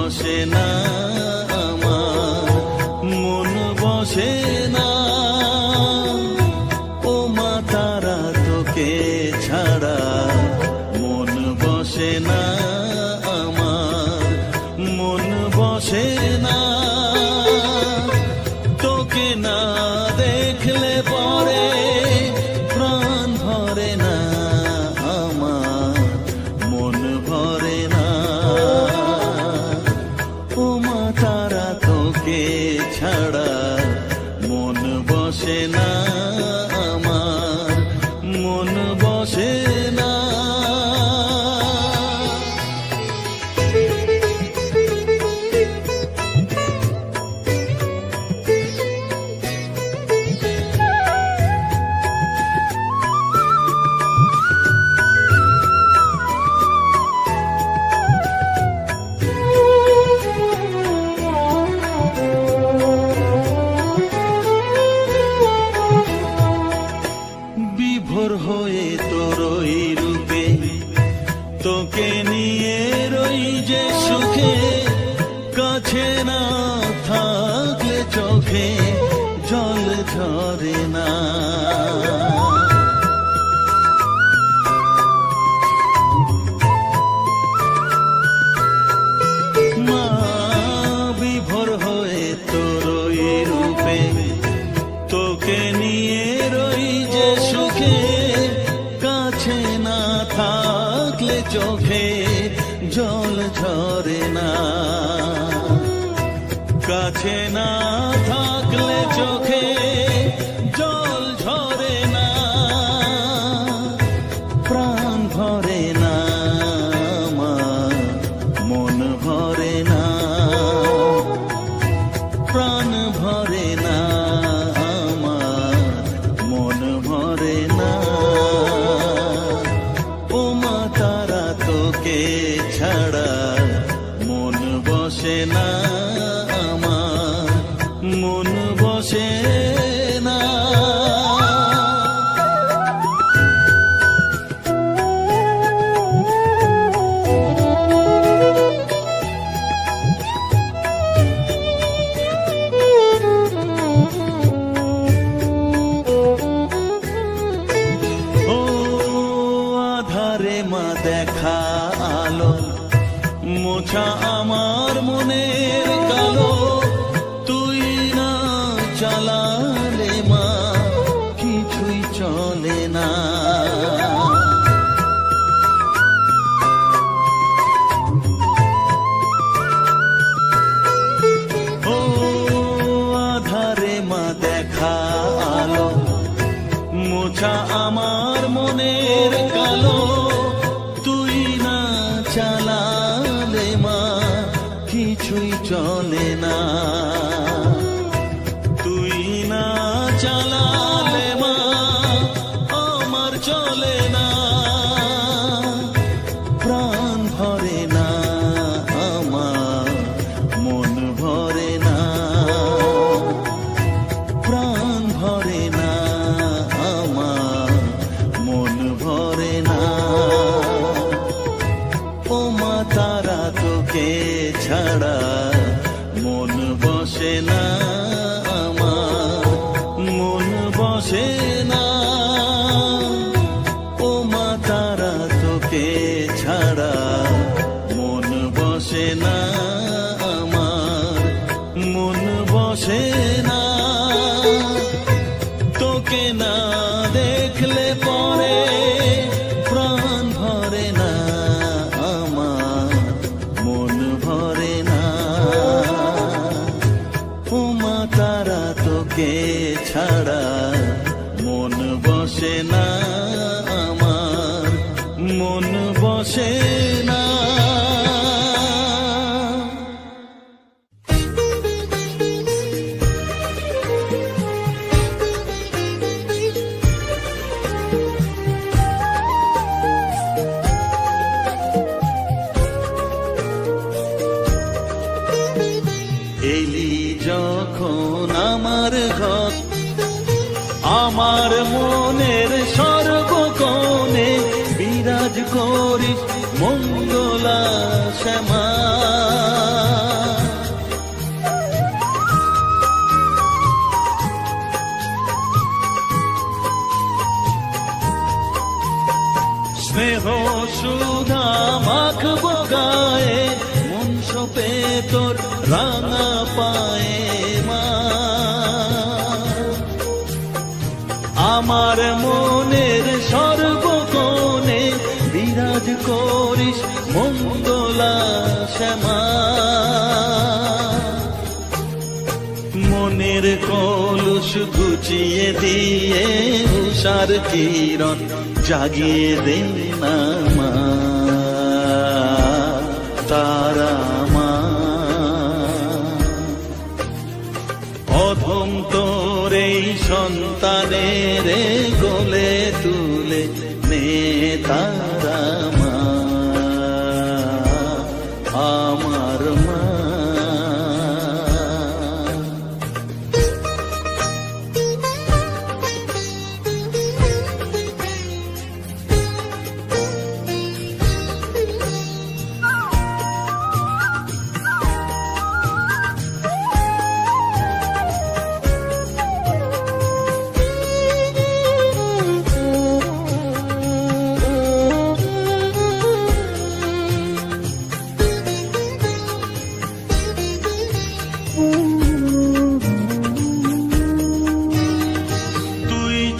বসে না আমার, মন বসে না। ও মা তারা তোকে ছাড়া মন বসে না আমার, মন বসে না। তোকে না দেখলে পরে প্রাণ ভরে না আমার, মন ভরে না। ও মা তারা তোকে ছাড়া মন বসে না আমার, মন বসে না। বিভোর হয়ে তোর ওই রূপে তোকে নিয়ে রই যে সুখে, কাছে না থাকলে চোখে জল ঝরে না। মা বিভোর হয়ে তোর ওই রূপে তোকে নিয়ে রই যে সুখে, কাছে না থাকলে চোখে জল ঝরে না। কাছে না থাকলে চোখে জল ঝরে না, প্রাণ ভরে না আমার, মন ভরে না, প্রাণ ভরে না আমার, মন ভরে না। ও মা তারা তোকে ছাড়া মন বসে না আমার, মন বসে না। ও আধারে মা দেখা আলো, মোছা আমার মনের কালো। তুই না চালালে মা কিছুই চলে না। ও আধারে মা দেখা আলো, মোছা আমার মনের কালো। তুই না চালালে মা কিছুই চলে না। তুই না চালালে মা আমার চলে না, প্রাণ ভরে না আমার, মন ভরে না, প্রাণ ভরে না আমার, মন ভরে না। ও মা তারা তোকে ছাড়া মন বসে না আমার, মন বসে না। ও মা তারা তোকে ছাড়া মন বসে না আমার, মন বসে না। তোকে না দেখলে পরে প্রাণ ভরে না আমার, মন ভরে না। ও মা তারা তোকে ছাড়া মন বসে না আমার, মন বসে না। এলি যখন আমার ঘর, আমার মনের সর্বকোণে বিরাজ করিস মঙ্গলা শ্যামা। ছোপে তোর রাঙা পায়ে মা, আমার মনের সর্বকোণে বিরাজ করিস মঙ্গলা শ্যামা। মনের কলুষ ঘুচিয়ে দিয়ে উষার কিরণ জাগিয়ে দে না মা, তারা মা। অধম তোর এই সন্তানের কোলে তুলে নে তারা মা, আমার মা।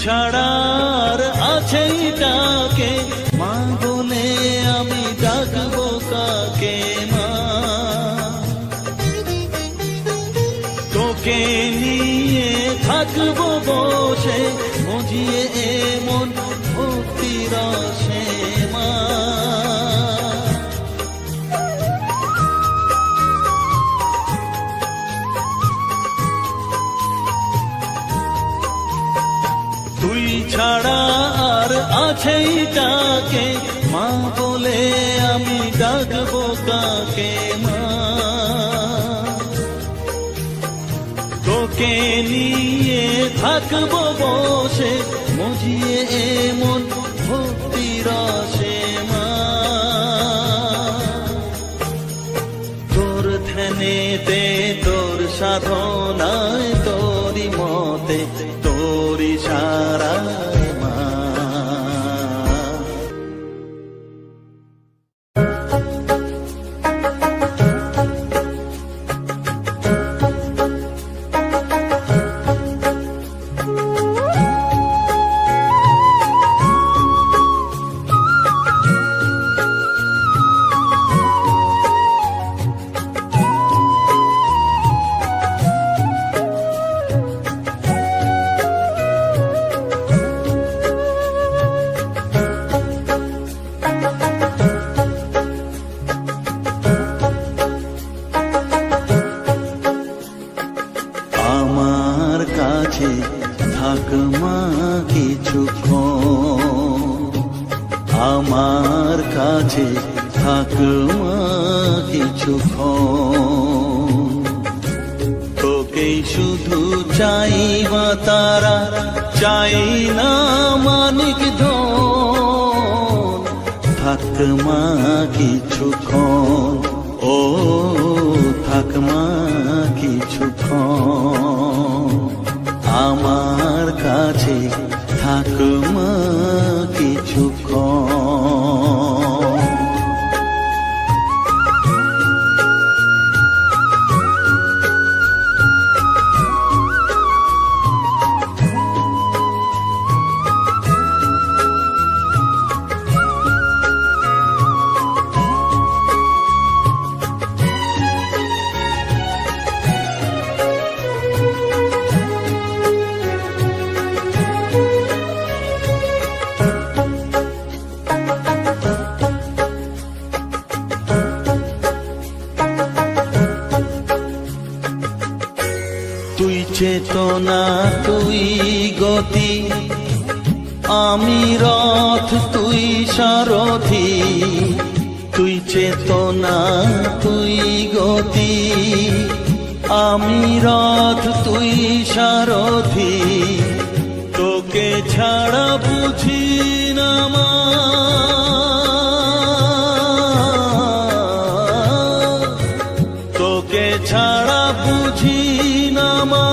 ছাড়ার আছে ডাকে মা বলে আমি ডাকবো কাকে মা, তোকে নিয়ে থাকবো বসে মজিয়ে এমন ভক্তি রসে মা। তুই ছাড়া আর আছে ডাকে মা বলে আমি ডাকবো কাকে মা, তোকে নিয়ে থাকবো বসে মজিয়ে এমন ভক্তি রসে মা। তোর ধ্যানেতে তোর সাধনায় তোরি মতে তোরি সারায় মা। থাক মা কিছুক্ষণ, আমার কাছে থাক মা কিছুক্ষণ, তোকেই শুধু চাই মা তারা, চাই না মানিক ধন। থাক মা কিছুক্ষণ, ও থাক মা কিছুক্ষণ, আমার কাছে থাক মা কিছুক্ষণ। তুই চেতনা তুই গতি, আমি রথ তুই সারথি। তুই চেতনা তুই গতি, আমি রথ তুই সারথি। তোকে ছাড়া বুঝি না মা, তোকে ছাড়া বুঝি না মা,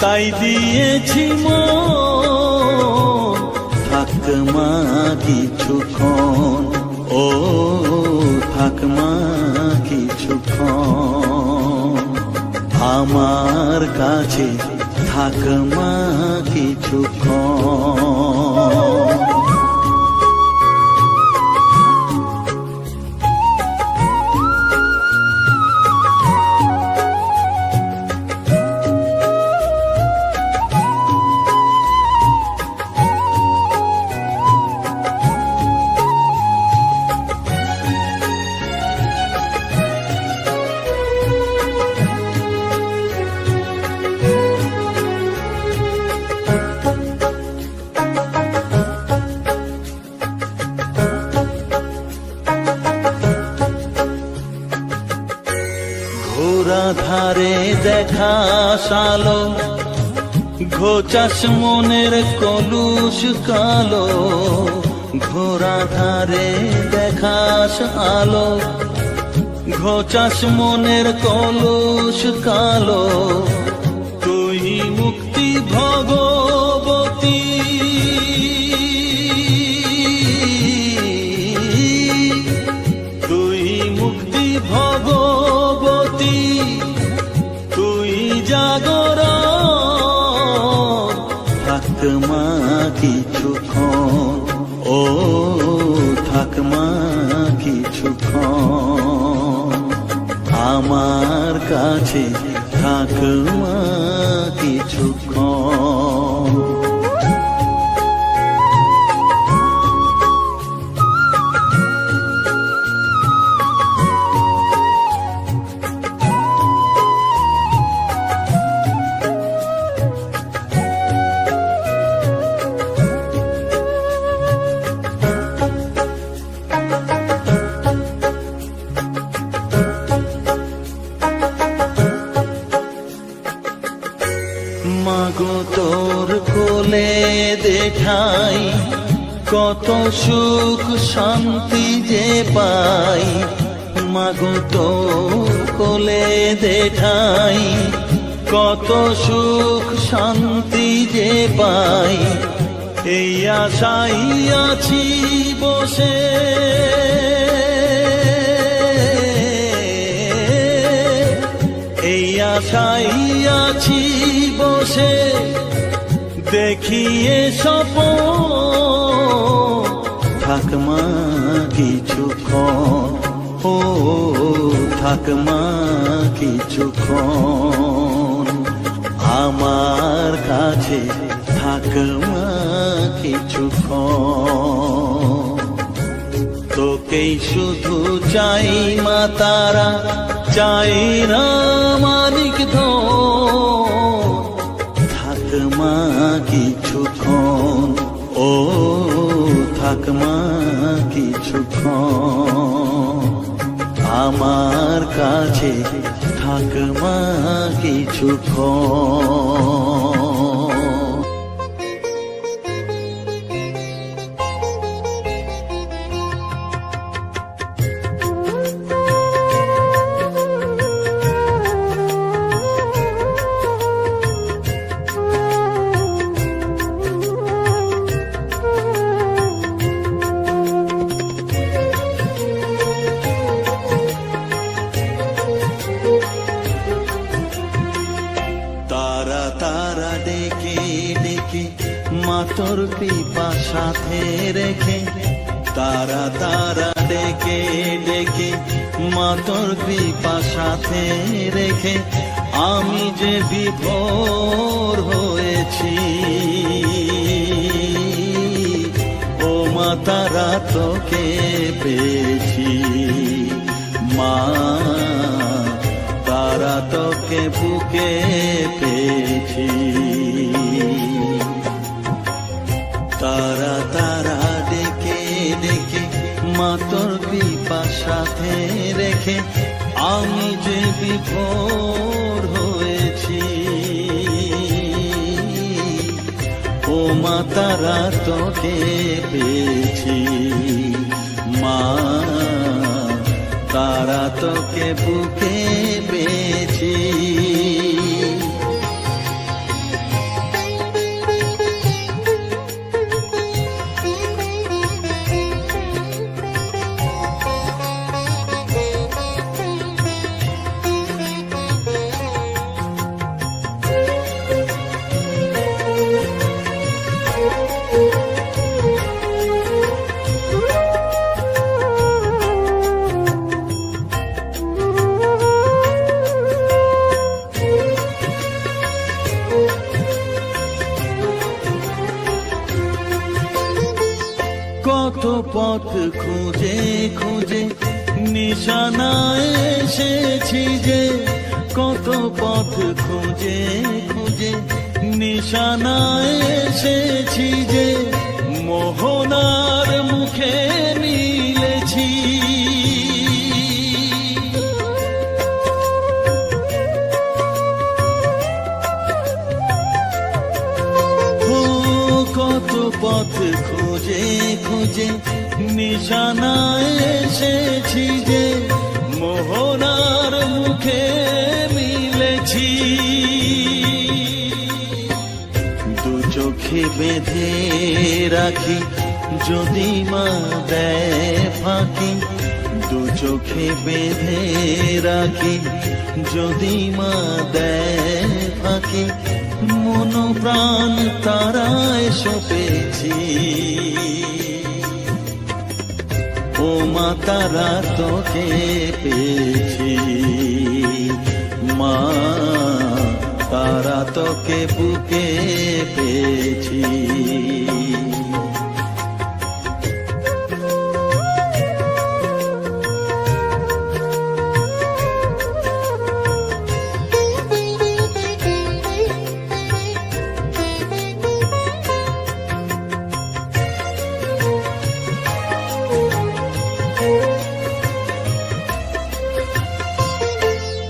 তাই দিয়েছি মন। থাক মা কিছুক্ষণ, ও থাক মা কিছুক্ষণ। কিছুক্ষণ আমার কাছে থাক মা কিছুক্ষণ। ঘোরা ধারে দেখা সালো ঘোচাস মনের কলুষ কালো, ঘোরা ধারে দেখাস আলো ঘোচাস মনের কলুষ কালো। তুই মুক্তি ভগবতী তুই মুক্তি ভগবতী তুই জাগর থাক মা কিছুক্ষণ ও থাক মা কিছুক্ষণ আমার কাছে থাক মা কিছুক্ষণ। মাগো তোর কোলে দেখাই কত সুখ শান্তি যে পাই, মাগো তোর কোলে দেখাই কত সুখ শান্তি যে পাই। এই আশাই আছি বসে এই আশাই আছি বসে দেখিয়ে স্বপন থাক মা কিছুক্ষণ ও থাক মা কিছুক্ষণ আমার কাছে থাক মা কিছুক্ষণ। তোকেই শুধু চাই মা তারা চাই না মানিক ধন, থাক মা কিছুক্ষণ ও থাক মা কিছুক্ষণ আমার কাছে থাক মা কিছুক্ষণ। তারা তারা ডেকে ডেকে মা তোর কৃপা সাথে রেখে, তারা তারা ডেকে ডেকে মা তোর কৃপা সাথে রেখে আমি যে বিভোর হয়েছি। ও মা তারা তোকে পেয়েছি, মা তারা তোকে বুকে পেয়েছি। তারা তারা ডেকে ডেকে মা তোর কৃপা সাথে রেখে আমি যে বিভোর হয়েছি। ও মা তারা তোকে পেয়েছি, মা তারা তোকে বুকে পেয়েছি। নিশানায় এসেছি যে কত পথ খুঁজে খুঁজে, নিশানায় এসেছি যে মোহনার মুখে মিলেছি। কত পথ খুঁজে খুঁজে নিশানায় এসেছি যে মোহনার মুখে মিলেছি। দু চোখে বেঁধে রাখি যদি মা দেয় ফাঁকি, দু চোখে বেঁধে রাখি যদি মা দেয় ফাঁকি, মন প্রাণ তারায় সপেছি। ও মা তারা তোকে পেয়েছি, মা তারা তোকে বুকে পেয়েছি।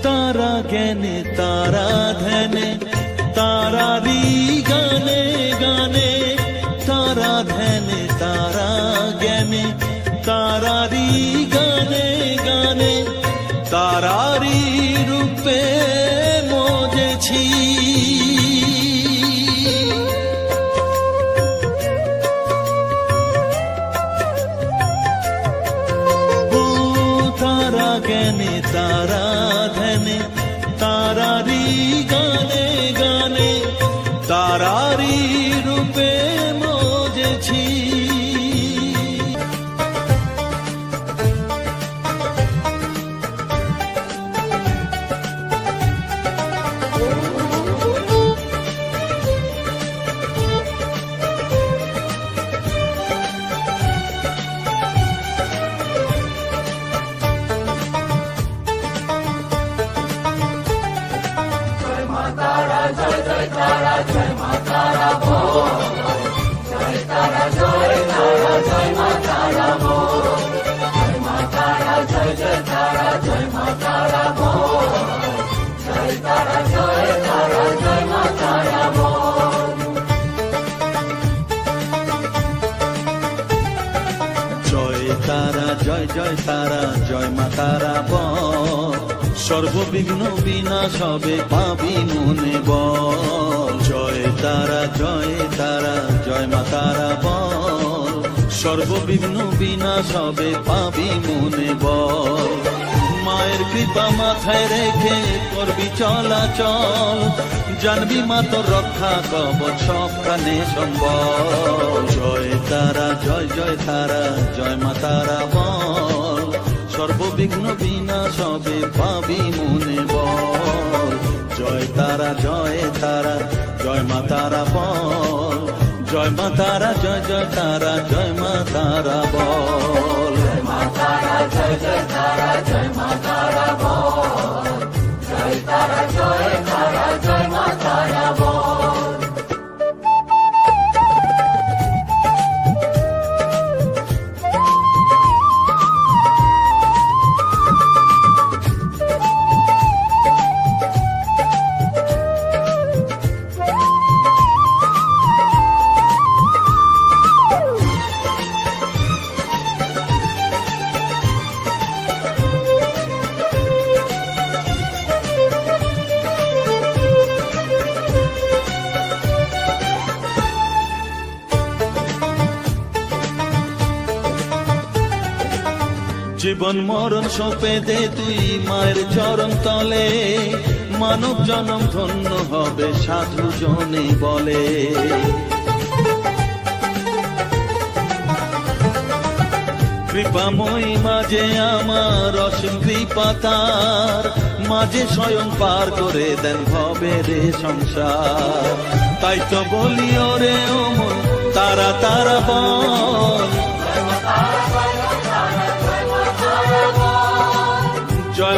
তারা জ্ঞানে তারা ধ্যানে তারারি গানে গানে, তারা ধ্যানে তারা জ্ঞানে তারারি গানে গানে, তারারি রূপে মজেছি। তারা জ্ঞানে তারা ধ্যানে তারারি গানে গানে, তারারি রূপে মজেছি। জয় জয় তারা জয় মা তারা বল, জয় তারা জয় তারা জয় মা তারা বল, জয় মা তারা জয় জয় তারা জয় মা তারা বল, জয় তারা জয় তারা জয় মা তারা বল। জয় তারা জয় জয় তারা জয় মা তারা বল, সর্ববিঘ্ন বিনাশ হবে পাবি মনে বল। জয় তারা জয় তারা জয় মা তারা বল, সর্ববিঘ্ন বিনাশ হবে পাবি মনে বল। মায়ের কৃপা মাথায় রেখে করবি চলাচল, জানবি মা তোর রক্ষা কবচ সব প্রাণে সম্বল। জয় তারা জয় জয় তারা জয় মা তারা বল, সর্ববিঘ্ন বিনাশ হবে পাবি মনে বল। জয় তারা জয় তারা জয় মা তারা বল, জয় মা তারা জয় জয় তারা জয় মা তারা বল। জয় মা তারা জয় জয় তারা জয় মা তারা বল, জয় তারা জয় তারা জয় মা তারা বল। জীবন মরণ সঁপে দে তুই মায়ের চরণ তলে, মানব জনম ধন্য হবে সাধু জনে বলে। কৃপাময়ী মাঝে আমার অসীম কৃপা তার, মাঝে স্বয়ং পার করে দেন ভবের সংসার। তাই তো বলি ওরে ও মন তারা তারা বল,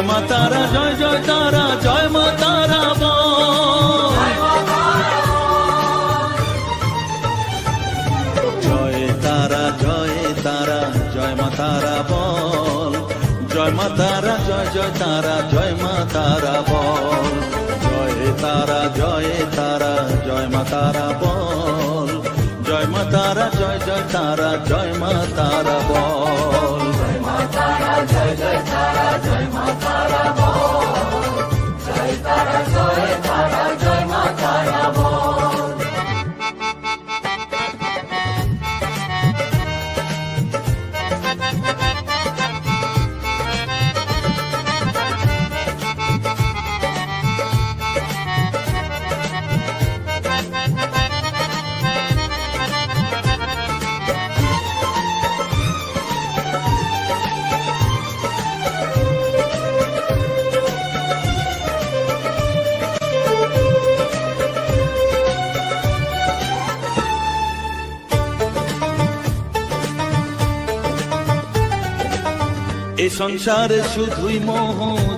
জয় মা তারা জয় জয় তারা জয় মা তারা বল জয় তারা জয় তারা জয় মা তারা বল জয় মা তারা জয় জয় তারা জয় মা তারা বল জয় তারা জয় তারা জয় মা তারা বল জয় মা তারা জয় জয় তারা জয় মা তারা বল জয় মা তারা জয় জয় তারা জয় মা তারা বল জয় তারা জয় তারা জয় মা তারা বল এ সংসারে শুধুই মোহ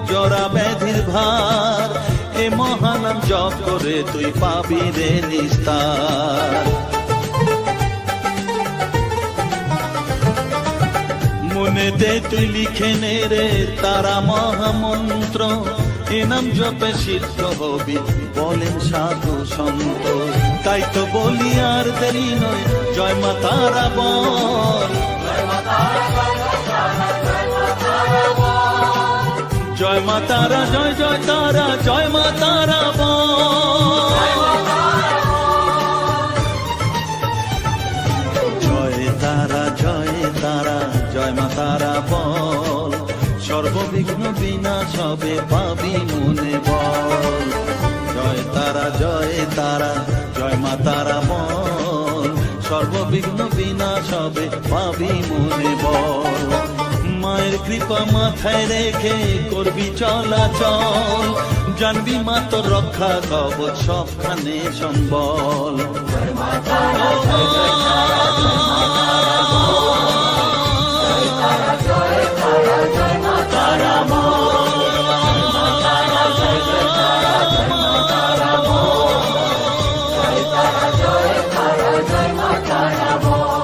জরা ব্যাধির ভার এ মহানাম জপ করে তুই পাবি রে নিস্তার মনেতে তুই লিখে নে রে তারা মহামন্ত্র এ নাম জপে সিদ্ধ হবি বলেন সাধু সন্ত তাই তো বলি আর দেরি নয় জয় মা তারা বল জয় মা তারা জয় জয় তারা জয় মা তারা জয় তারা জয় তারা জয় মা তারা বল সর্ববিঘ্ন বিনাশ হবে পাবি মনে বল জয় তারা জয় তারা জয় মা তারা বল সর্ববিঘ্ন বিনাশ হবে পাবি মনে বল মায়ের কৃপা মাথায় রেখে করবি চলাচল জানবি মা তোর রক্ষা কবচ সবখানে সম্বল জয় মা তারা জয় জয় তারা জয় মা তারা বল জয় তারা জয় তারা জয় মা তারা বল জয় মা তারা জয় জয় তারা জয় মা তারা বল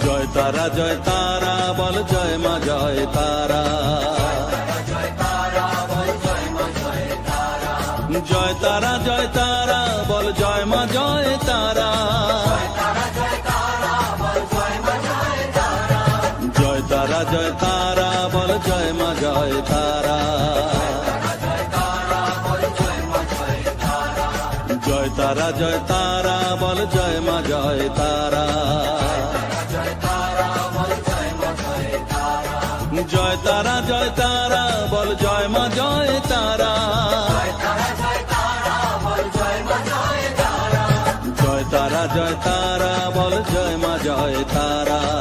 জয় তারা জয় তারা জয় মা তারা বল জয় তারা বল জয় মা জয় তারা জয় তারা জয় তারা বল জয় মা জয় তারা জয় তারা জয় তারা বল জয় মা জয় তারা জয় তারা জয় তারা বল জয় মা জয় তারা জয় তারা জয় তারা বল জয় মা জয় তারা জয় তারা জয় তারা বল জয় মা জয় তারা